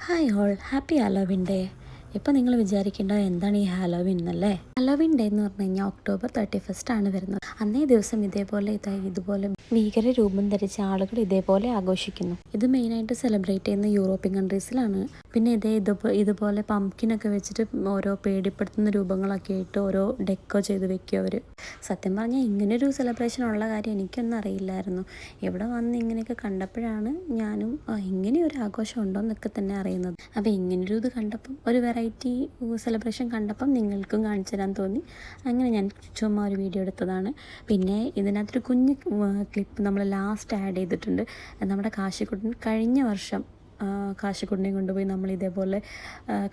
Hi all, happy Halloween day. ഇപ്പോൾ നിങ്ങൾ വിചാരിക്കേണ്ടത് എന്താണ് ഈ ഹാലോവിൻ എന്നല്ലേ? ഹാലോവിൻ ഡേ എന്ന് പറഞ്ഞു കഴിഞ്ഞാൽ October 31 ആണ് വരുന്നത്. അന്നേ ദിവസം ഇതുപോലെ ഭീകര രൂപം ധരിച്ച ആളുകൾ ഇതേപോലെ ആഘോഷിക്കുന്നു. ഇത് മെയിനായിട്ട് സെലിബ്രേറ്റ് ചെയ്യുന്ന യൂറോപ്യൻ കൺട്രീസിലാണ്. പിന്നെ ഇതുപോലെ പംകിനൊക്കെ വെച്ചിട്ട് ഓരോ പേടിപ്പെടുത്തുന്ന രൂപങ്ങളൊക്കെ ആയിട്ട് ഓരോ ഡെക്കോ ചെയ്ത് വെക്കും അവർ. സത്യം പറഞ്ഞാൽ ഇങ്ങനൊരു സെലിബ്രേഷൻ ഉള്ള കാര്യം എനിക്കൊന്നും അറിയില്ലായിരുന്നു. ഇവിടെ വന്ന് ഇങ്ങനെയൊക്കെ കണ്ടപ്പോഴാണ് ഞാനും ഇങ്ങനെയൊരു ആഘോഷം ഉണ്ടോ എന്നൊക്കെ തന്നെ അറിയുന്നത്. അപ്പോൾ ഇങ്ങനൊരു ഇത് കണ്ടപ്പം, ഒരു വെറൈറ്റി സെലിബ്രേഷൻ കണ്ടപ്പം നിങ്ങൾക്കും കാണിച്ചു തരാൻ തോന്നി. അങ്ങനെ ഞാൻ ചുമ്മാ ഒരു വീഡിയോ എടുത്തതാണ്. പിന്നെ ഇതിനകത്തൊരു കുഞ്ഞ് ക്ലിപ്പ് നമ്മൾ ലാസ്റ്റ് ആഡ് ചെയ്തിട്ടുണ്ട്. നമ്മുടെ കാശിക്കുട്ടൻ കഴിഞ്ഞ വർഷം കാശിക്കുട്ടനെയും കൊണ്ടുപോയി നമ്മൾ ഇതേപോലെ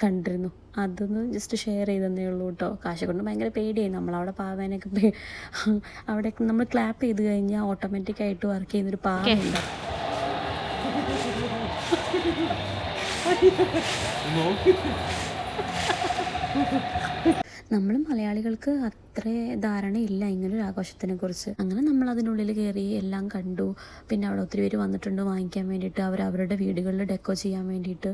കണ്ടിരുന്നു. അതൊന്ന് ജസ്റ്റ് ഷെയർ ചെയ്തതന്നേ ഉള്ളൂ കേട്ടോ. കാശിക്കുട്ടന് ഭയങ്കര പേടിയായി. നമ്മളവിടെ പാവേനൊക്കെ അവിടെ നമ്മൾ ക്ലാപ്പ് ചെയ്ത് കഴിഞ്ഞാൽ ഓട്ടോമാറ്റിക്കായിട്ട് വർക്ക് ചെയ്യുന്നൊരു പാവുണ്ട്. നമ്മൾ മലയാളികൾക്ക് അത്ര ധാരണയില്ല ഇങ്ങനൊരു ആഘോഷത്തിനെ കുറിച്ച്. അങ്ങനെ നമ്മൾ അതിനുള്ളിൽ കയറി എല്ലാം കണ്ടു. പിന്നെ അവിടെ ഒത്തിരി പേര് വന്നിട്ടുണ്ട് വാങ്ങിക്കാൻ വേണ്ടിയിട്ട്. അവരവരുടെ വീടുകളിൽ ഡെക്കോ ചെയ്യാൻ വേണ്ടിയിട്ട്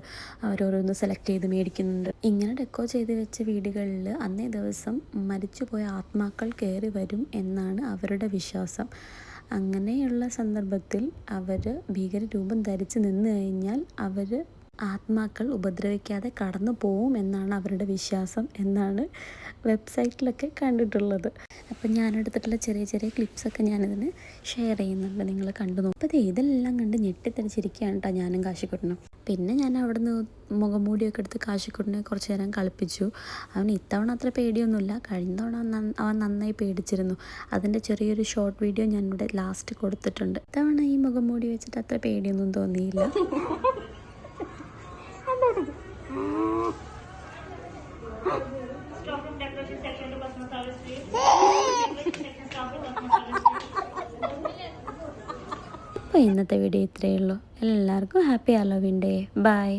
അവരോരോന്ന് സെലക്ട് ചെയ്ത് മേടിക്കുന്നുണ്ട്. ഇങ്ങനെ ഡെക്കോ ചെയ്ത് വെച്ച വീടുകളിൽ അന്നേ ദിവസം മരിച്ചുപോയ ആത്മാക്കൾ കയറി വരും എന്നാണ് അവരുടെ വിശ്വാസം. അങ്ങനെയുള്ള സന്ദർഭത്തിൽ അവർ ഭീകരരൂപം ധരിച്ച് നിന്ന് കഴിഞ്ഞാൽ ആത്മാക്കൾ ഉപദ്രവിക്കാതെ കടന്നു പോവും എന്നാണ് അവരുടെ വിശ്വാസം എന്നാണ് വെബ്സൈറ്റിലൊക്കെ കണ്ടിട്ടുള്ളത്. അപ്പം ഞാനെടുത്തിട്ടുള്ള ചെറിയ ചെറിയ ക്ലിപ്സൊക്കെ ഞാനിതിന് ഷെയർ ചെയ്യുന്നുണ്ട്, നിങ്ങൾ കണ്ടു നോക്കും. അപ്പോൾ ഇതെല്ലാം കണ്ട് ഞെട്ടിത്തെറിച്ചിരിക്കുകയാണ് കേട്ടോ ഞാനും കാശിക്കുട്ടനും. പിന്നെ ഞാൻ അവിടുന്ന് മുഖംമൂടിയൊക്കെ എടുത്ത് കാശിക്കുട്ടനെ കുറച്ച് നേരം കളിപ്പിച്ചു. അവന് ഇത്തവണ അത്ര പേടിയൊന്നുമില്ല. കഴിഞ്ഞ തവണ അവൻ നന്നായി പേടിച്ചിരുന്നു. അതിൻ്റെ ചെറിയൊരു ഷോർട്ട് വീഡിയോ ഞാനിവിടെ ലാസ്റ്റ് കൊടുത്തിട്ടുണ്ട്. ഇത്തവണ ഈ മുഖംമൂടി വെച്ചിട്ട് അത്ര പേടിയൊന്നും തോന്നിയില്ല. അപ്പോൾ ഇന്നത്തെ വീഡിയോ ഇത്രയേ ഉള്ളൂ. എല്ലാവർക്കും ഹാപ്പി ഹാലോവിൻ ഡേ. ബൈ.